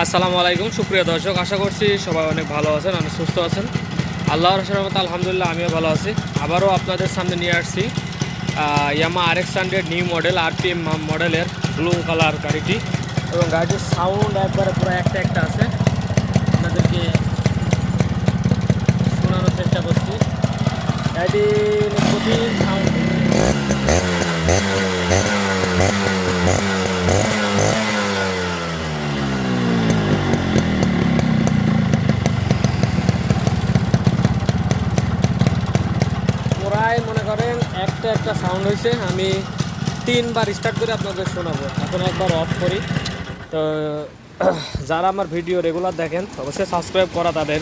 আসসালামু আলাইকুম সুপ্রিয় দর্শক, আশা করছি সবাই অনেক ভালো আছেন, অনেক সুস্থ আছেন। আল্লাহর রহমতে আলহামদুলিল্লাহ আমিও ভালো আছি। আবারও আপনাদের সামনে নিয়ে আসছি ইয়ামা RX100 নিউ মডেল RPM মডেলের ব্লু কালার গাড়িটি, এবং গাড়িটির সাউন্ড একবারে পুরো একটা আছে। আপনাদেরকে শোনানোর চেষ্টা করছি। গাড়িটির কঠিন সাউন্ড প্রায় মনে করেন একটা সাউন্ড হয়েছে। আমি 3বার স্টার্ট করে আপনাদের শোনাবো। এখন একবার অফ করি। তো যারা আমার ভিডিও রেগুলার দেখেন অবশ্যই সাবস্ক্রাইব করা তাদের,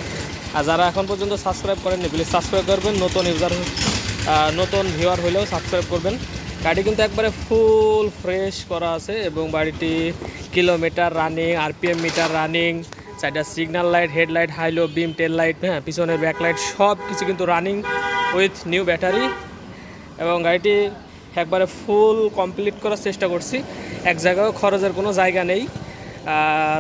আর যারা এখন পর্যন্ত সাবস্ক্রাইব করেননি প্লিজ সাবস্ক্রাইব করবেন। নতুন ইউজার নতুন ভিউয়ার হলেও সাবস্ক্রাইব করবেন। গাড়ি কিন্তু একবারে ফুল ফ্রেশ করা আছে, এবং গাড়িটি kilometre running, RPM meter running, সাইডের signal light, headlight, high low beam, tail light, হ্যাঁ পিছনের ব্যাকলাইট সব কিছু কিন্তু রানিং উইথ নিউ ব্যাটারি। এবং গাড়িটি একবারে ফুল কমপ্লিট করার চেষ্টা করছি, এক জায়গায় খরচের কোনো জায়গা নেই।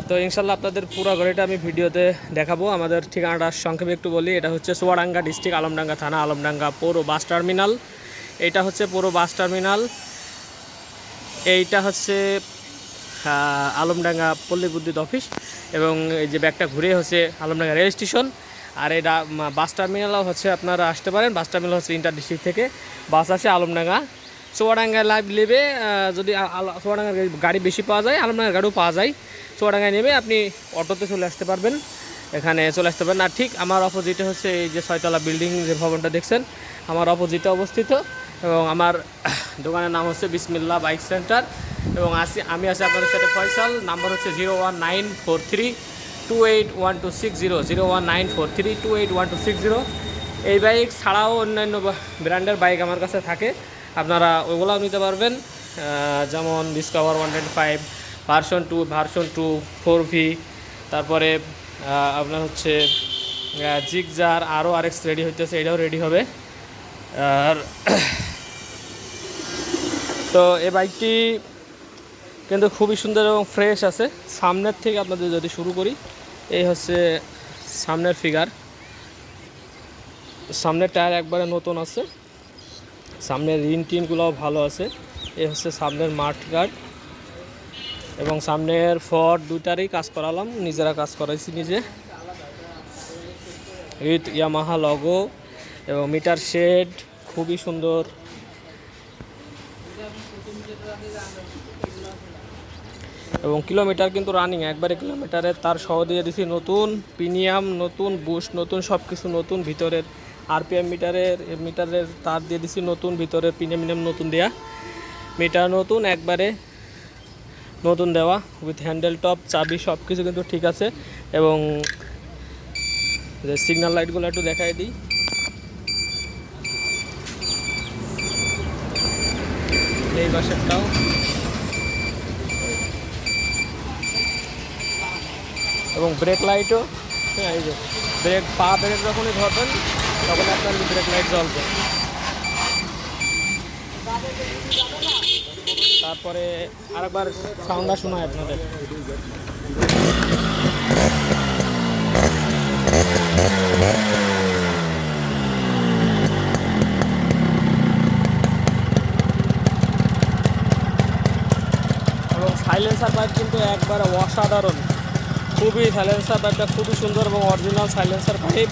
তো ইনশাল্লাহ আপনাদের পুরো গাড়িটা আমি ভিডিওতে দেখাবো। আমাদের ঠিকানাটা সংক্ষেপে একটু বলি। এটা হচ্ছে চুয়াডাঙ্গা ডিস্ট্রিক্ট, আলমডাঙ্গা থানা, আলমডাঙ্গা পৌর বাস টার্মিনাল। এইটা হচ্ছে পৌর বাস টার্মিনাল। এইটা হচ্ছে আলমডাঙ্গা পল্লী বিদ্যুৎ অফিস, এবং এই যে ব্যাগটা ঘুরে হচ্ছে আলমডাঙ্গা রেল স্টেশন। আর এই বাস টার্মিনালও হচ্ছে আপনারা আসতে পারেন। বাস টার্মিনাল হচ্ছে ইন্টার ডিস্ট্রিক্ট থেকে বাস আছে আলমডাঙ্গা। চুয়াডাঙ্গায় লাইভ নেবে, যদি চুয়াডাঙ্গার গাড়ি বেশি পাওয়া যায়, আলমডাঙ্গার গাড়িও পাওয়া যায়। চুয়াডাঙ্গায় নেবে আপনি অটোতে চলে আসতে পারবেন, এখানে চলে আসতে পারেন। আর ঠিক আমার অপোজিটে হচ্ছে এই যে 6তলা বিল্ডিং, যে ভবনটা দেখছেন আমার অপোজিটে অবস্থিত। এবং আমার দোকানের নাম হচ্ছে বিসমিল্লাহ বাইক সেন্টার, এবং আমি আছি আপনাদের সাথে ফয়সাল। নাম্বার হচ্ছে 01943281260, 01943281260। এই বাইক ছাড়াও অন্যান্য ব্র্যান্ডের বাইক আমার কাছে থাকে, আপনারা ওইগুলোও নিতে পারবেন। যেমন ডিসকভার 125 ভার্সন 2 4V, তারপরে আপনার হচ্ছে জিগজার আরও RX রেডি হইতেছে, এটাও রেডি হবে। আর তো এই বাইকটি কিন্তু খুবই সুন্দর এবং ফ্রেশ আছে। সামনের থেকে আপনাদের যদি শুরু করি, এই হচ্ছে সামনের ফিগার। সামনের টায়ার একবারে নতুন আছে, সামনের রিন টিনগুলোও ভালো আছে। এই হচ্ছে সামনের মাঠ গার্ড, এবং সামনের ফট দুইটারই কাজ করালাম, নিজেরা কাজ করাইছি নিজে, উইথ ইয়ামাহা লগো এবং মিটার শেড খুবই সুন্দর। এবং কিলোমিটার কিন্তু রানিং একবারে কিলোমিটারের তার সহ দিয়ে দিছি নতুন প্রিমিয়াম, নতুন বুস্ট, নতুন সব কিছু নতুন। ভিতরের RPM মিটারের তার দিয়ে দিছি নতুন, ভিতরের প্রিমিয়াম নতুন দেয়া, মিটার নতুন একবারে নতুন দেওয়া, উইথ হ্যান্ডেল টপ, চাবি সব কিছু কিন্তু ঠিক আছে। এবং যে সিগন্যাল লাইটগুলো একটু দেখাই দিই, এই বাসেরটাও। এবং ব্রেক লাইটও, হ্যাঁ এই যে ব্রেক যখনই ধরবেন তখন আপনার ব্রেক লাইট জ্বলবে। তারপরে আরেকবার সাউন্ডটা শোনায় আপনাদের। এবং সাইলেন্সার পাইপ কিন্তু একবারে অসাধারণ, খুবই সাইলেন্সার পাইপটা খুবই সুন্দর এবং অরিজিনাল সাইলেন্সার পাইপ।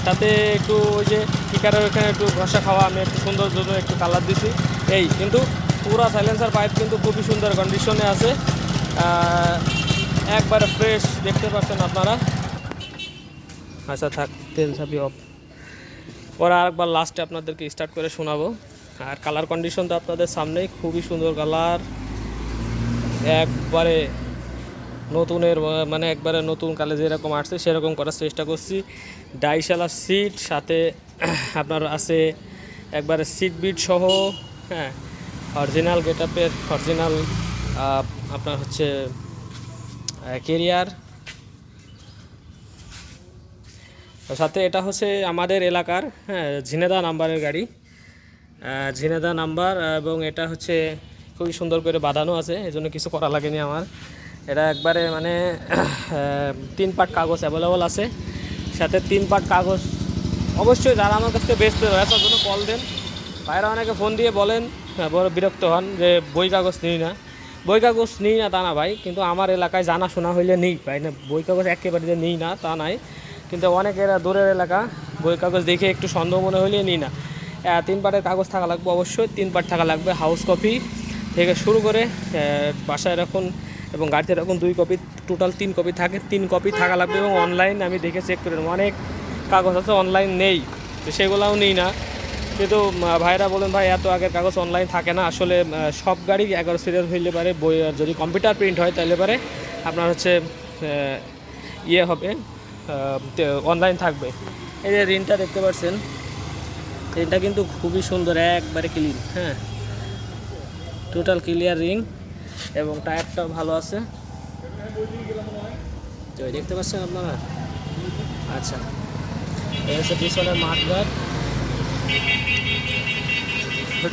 তাতে একটু ওই যে কিকারের ওখানে একটু ঘষা খাওয়া, আমি একটু সুন্দর জন্য একটু কালার দিছি এই, কিন্তু পুরো সাইলেন্সার পাইপ কিন্তু খুবই সুন্দর কন্ডিশনে আছে, একবারে ফ্রেশ দেখতে পাচ্ছেন আপনারা। আচ্ছা থাক, তেল চাবি অফ। পরে আরেকবার লাস্টে আপনাদেরকে স্টার্ট করে শোনাবো। আর কালার কন্ডিশন তো আপনাদের সামনেই, খুবই সুন্দর কালার, একবারে নতুনের মানে একবারে নতুন কালে যেরকম আসছে সেরকম করার চেষ্টা করছি। ডাইশালা সিট, সাথে আপনার আছে একবারে সিট বিট সহ, হ্যাঁ অরিজিনাল গেটআপের অরিজিনাল আপনার হচ্ছে কেরিয়ার। সাথে এটা হচ্ছে আমাদের এলাকার, হ্যাঁ ঝিনেদা নাম্বারের গাড়ি, ঝিনেদা নাম্বার, এবং এটা হচ্ছে খুবই সুন্দর করে বাঁধানো আছে, এজন্য কিছু করা লাগেনি আমার। এটা একবারে মানে 3 পার্ট কাগজ অ্যাভেলেবল আছে, সাথে 3 পার্ট কাগজ। অবশ্যই যারা আমার কাছ থেকে বেচতে ব্যবসার জন্য কল দেন, ভাইরা অনেকে ফোন দিয়ে বলেন, বড় বিরক্ত হন যে বই কাগজ নিই না। বই কাগজ নিই না তা না ভাই, কিন্তু আমার এলাকায় জানাশোনা হইলে নিই ভাই, না বই কাগজ একেবারে যে নিই না তা নাই, কিন্তু অনেকের দূরের এলাকা বই কাগজ দেখে একটু সন্দেহ মনে হইলে নিই না। 3 পার্টের কাগজ থাকা লাগবে, অবশ্যই 3 পার্ট থাকা লাগবে। হাউস কপি থেকে শুরু করে বাসায় রাখুন এবং গাড়িতে রাখুন 2 কপি, টোটাল 3 কপি থাকে, 3 কপি থাকা লাগবে। এবং অনলাইন আমি দেখে চেক করে নেব, অনেক কাগজ আছে অনলাইন নেই, তো সেগুলোও নিই না। কিন্তু ভাইরা বলেন ভাই এত আগের কাগজ অনলাইন থাকে না। আসলে সব গাড়ি 11 সিরিয়াল হইলে পারে বই, যদি কম্পিউটার প্রিন্ট হয় তাহলে পারে আপনার হচ্ছে ইয়ে হবে, অনলাইন থাকবে। এই যে রিনটা দেখতে পাচ্ছেন, রিনটা কিন্তু খুবই সুন্দর, একবারে ক্লিন, হ্যাঁ টোটাল ক্লিয়ার রিং, এবং টায়ারটাও ভালো আছে, তো দেখতে পাচ্ছেন আপনারা। আচ্ছা, এই হচ্ছে পিছনের মাঠঘাট,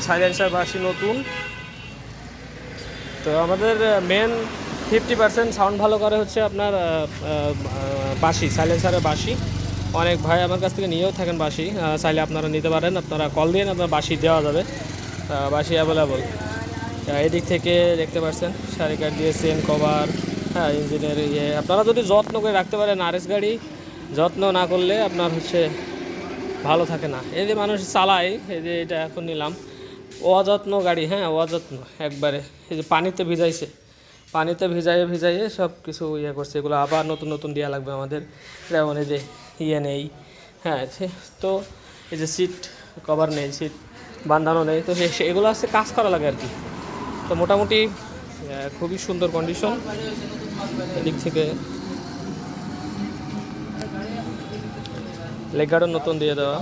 সাইলেন্সার বাসি নতুন। তো আমাদের মেন 50% সাউন্ড ভালো করে হচ্ছে আপনার বাসি, সাইলেন্সারের বাসি। অনেক ভাই আমার কাছ থেকে নিয়েও থাকেন বাসি, চাইলে আপনারা নিতে পারেন, আপনারা কল দিয়ে আপনার বাসি দেওয়া যাবে, বাসি অ্যাভেলেবল। এদিক থেকে দেখতে পাচ্ছেন সারিকার দিয়ে চেন কভার, হ্যাঁ ইঞ্জিনের ইয়ে। আপনারা যদি যত্ন করে রাখতে পারেন, আরএস গাড়ি যত্ন না করলে আপনার হচ্ছে ভালো থাকে না। এই যে মানুষ চালায়, এই যে এটা এখন নিলাম, অযত্ন গাড়ি, হ্যাঁ অযত্ন একবারে। এই যে পানিতে ভিজাইছে, পানিতে ভিজাইয়ে সব কিছু ইয়ে করছে, এগুলো আবার নতুন নতুন দেওয়া লাগবে আমাদের। যেমন এই যে ইয়ে নেই, হ্যাঁ তো এই যে সিট কভার নেই, সিট বাঁধানো নেই, তো এগুলো হচ্ছে কাজ করা লাগে আর কি। তো মোটামুটি খুবই সুন্দর কন্ডিশন। এদিক থেকে লেগারও নতুন দিয়ে দেওয়া।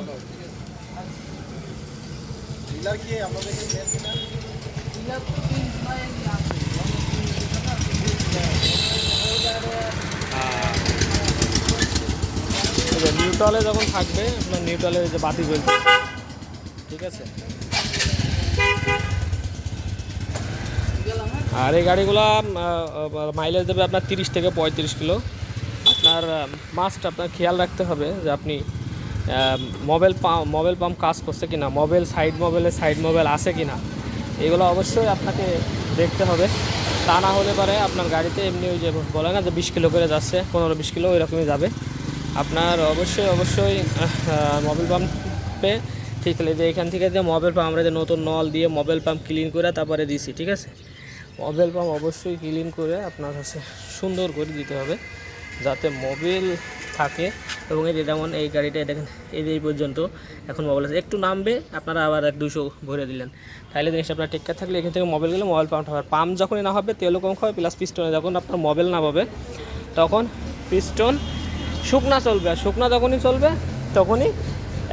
নিউট্রালে যখন থাকবে আপনার নিউট্রালের যে বাতি জ্বলবে, ঠিক আছে। আর এই গাড়িগুলো মাইলেজ দেবে আপনার 30 থেকে 35 কিলো। আপনার মাস্ট আপনার খেয়াল রাখতে হবে যে আপনি মোবাইল পাম্প কাজ করছে কিনা, সাইড মোবাইল আছে কিনা, এগুলো অবশ্যই আপনাকে দেখতে হবে। তা না হলে পরে আপনার গাড়িতে এমনি ওই যে বলে না যে 20 কিলো করে যাচ্ছে, 15-20 কিলো ওই রকমই যাবে। আপনার অবশ্যই মোবাইল পাম্পে ঠিক হলে যে এখান থেকে যে মোবাইল পাম্প আমরা যে নতুন নল দিয়ে মোবাইল পাম্প ক্লিন করে তারপরে দিছি, ঠিক আছে। মোবাইল পাম্প অবশ্যই ক্লিন করে আপনার কাছে সুন্দর করে দিতে হবে, যাতে মোবিল থাকে। এবং এই যেমন এই গাড়িটা দেখেন, এই পর্যন্ত এখন মোবাইল আছে, একটু নামবে আপনারা আবার 100-200 ভরে দিলেন, তাহলে জিনিসটা আপনার টেক্কার থাকলে এখান থেকে মোবাইল গেলে মোবাইল পাম্প হবে। পাম্প যখনই না হবে তেলও কম খাবে, প্লাস পিস্টনে যখন আপনার মোবাইল না পাবে তখন পিস্টন শুকনা চলবে, আর শুকনা যখনই চলবে তখনই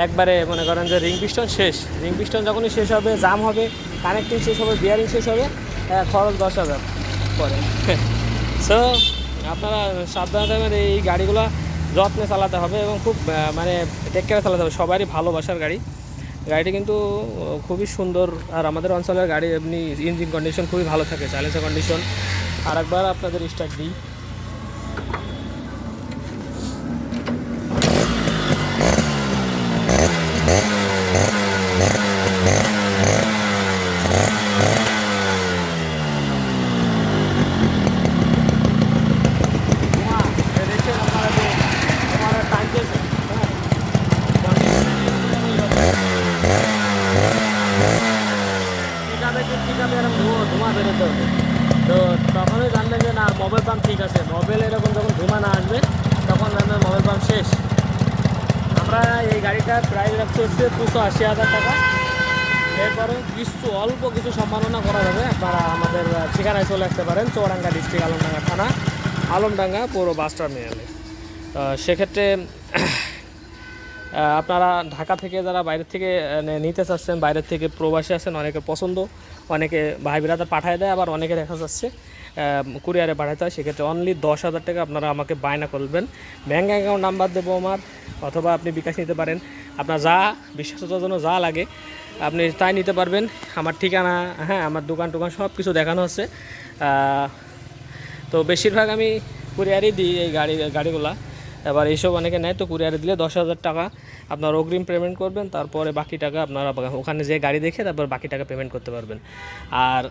একবারে মনে করেন যে রিং পিস্টন শেষ। রিং পিস্টন যখনই শেষ হবে, জাম হবে, কানেক্টিং শেষ হবে, বিয়ারিং শেষ হবে, খরচ 10,000 পরে। সো আপনারা সাবধানে এই গাড়িগুলো যত্নে চালাতে হবে এবং খুব মানে টেক কেয়ারে চালাতে হবে। সবারই ভালোবাসার গাড়িটি কিন্তু খুবই সুন্দর। আর আমাদের অঞ্চলের গাড়ি এমনি ইঞ্জিন কন্ডিশন খুবই ভালো থাকে, সাইলেন্সার কন্ডিশন। আর একবার আপনাদের স্টার্ট দিই। ধোঁয়া বেরোতে হবে, তো তখনই জানবেন যে না মোবাইল পাম্প ঠিক আছে। মোবাইল এরকম যখন ধোঁয়া না আসবে তখন জানবেন মোবাইল পাম্প শেষ। আমরা এই গাড়িটার প্রাইস রাখতে হচ্ছে 280,000 টাকা। এরপরে অল্প কিছু সম্মাননা করা যাবে। আপনারা আমাদের ঠিকানায় চলে আসতে পারেন, চুয়াডাঙ্গা ডিস্ট্রিক্ট, আলমডাঙ্গা থানা, আলমডাঙ্গা পৌর বাস টার্মিনালে। সেক্ষেত্রে আপনারা ঢাকা থেকে যারা বাইরের থেকে নিতে চাচ্ছেন, বাইরের থেকে প্রবাসী আছেন, অনেকের পছন্দ, অনেকে ভাই বিরাদার পাঠায় দেয়, আবার অনেকে দেখা যাচ্ছে কুরিয়ারে পাঠাতে হয়। সেক্ষেত্রে অনলি 10,000 টাকা আপনারা আমাকে বায়না করবেন। ব্যাঙ্ক অ্যাকাউন্ট নাম্বার দেবো আমার, অথবা আপনি বিকাশ নিতে পারেন। আপনার যা বিশ্বাসতার জন্য যা লাগে আপনি তাই নিতে পারবেন। আমার ঠিকানা, হ্যাঁ আমার দোকান টোকান সব কিছু দেখানো হচ্ছে। তো তো বেশিরভাগ আমি কুরিয়ারই দিই এই গাড়িগুলা। এবার এইসব অনেকে নেয়, তো কুরিয়ারে দিলে 10,000 টাকা আপনার অগ্রিম পেমেন্ট করবেন, তারপরে বাকি টাকা আপনারা ওখানে যে গাড়ি দেখে তারপর বাকি টাকা পেমেন্ট করতে পারবেন। আর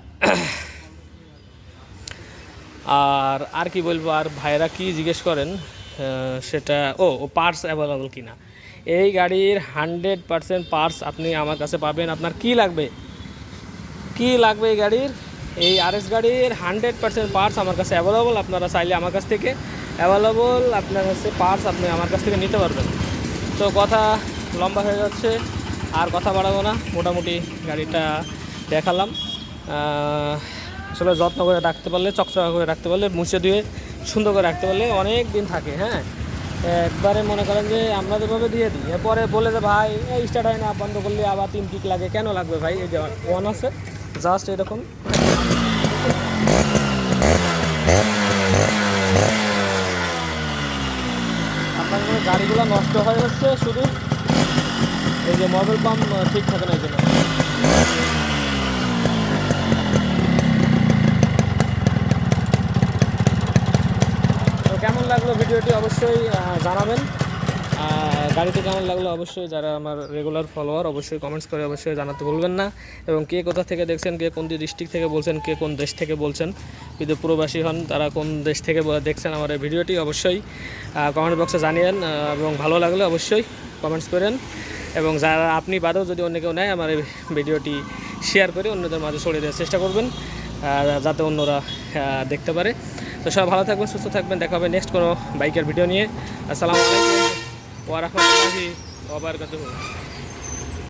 আর আর কি বলবো, আর ভাইরা কি জিজ্ঞেস করেন সেটা ও পার্টস অ্যাভেলেবল কিনা। এই গাড়ির 100% পার্টস আপনি আমার কাছে পাবেন। আপনার কি লাগবে এই গাড়ির, এই RS গাড়ির 100% পার্টস আমার কাছে অ্যাভেলেবল। আপনারা চাইলে আমার কাছ থেকে অ্যাভেলেবল আপনার কাছে পার্টস আপনি আমার কাছ থেকে নিতে পারবেন। তো কথা লম্বা হয়ে যাচ্ছে, আর কথা বাড়াবো না, মোটামুটি গাড়িটা দেখালাম। আসলে যত্ন করে রাখতে পারলে, চকচকা করে রাখতে পারলে, মুছে দিয়ে সুন্দর করে রাখতে পারলে অনেক দিন থাকে। হ্যাঁ, একবারে মনে করেন যে আমরা যেভাবে দিয়ে দিই, এরপরে বলে যে ভাই এই স্টার্ট হয় না, বন্ধ করলে আবার 3 কিক লাগে, কেন লাগবে ভাই? এই যে অন আছে জাস্ট এরকম। আপনার গাড়িগুলো নষ্ট হয়ে যাচ্ছে শুধু এই যে মোবাইল পাম্প ঠিক থাকে না এই জন্য। তো কেমন লাগলো ভিডিওটি অবশ্যই জানাবেন। গাড়িটি কেমন লাগলো অবশ্যই, যারা আমার রেগুলার ফলোয়ার অবশ্যই কমেন্টস করে অবশ্যই জানাতে ভুলবেন না। এবং কে কোথা থেকে দেখছেন, কে কোন ডিস্ট্রিক্ট থেকে বলছেন, কে কোন দেশ থেকে বলছেন, যদি প্রবাসী হন তারা কোন দেশ থেকে দেখছেন আমার এই ভিডিওটি অবশ্যই কমেন্ট বক্সে জানিয়েন। এবং ভালো লাগলে অবশ্যই কমেন্টস করেন। এবং যারা আপনি বাদেও যদি অন্য কেউ নেয় আমার এই ভিডিওটি শেয়ার করে অন্যদের মাঝে ছড়িয়ে দেওয়ার চেষ্টা করবেন, যাতে অন্যরা দেখতে পারে। তো সবাই ভালো থাকবেন, সুস্থ থাকবেন, দেখা হবে নেক্সট কোনো বাইকের ভিডিও নিয়ে। আসসালামু আলাইকুম ওয়া রাহমাতুল্লাহি ওয়া বারাকাতুহু।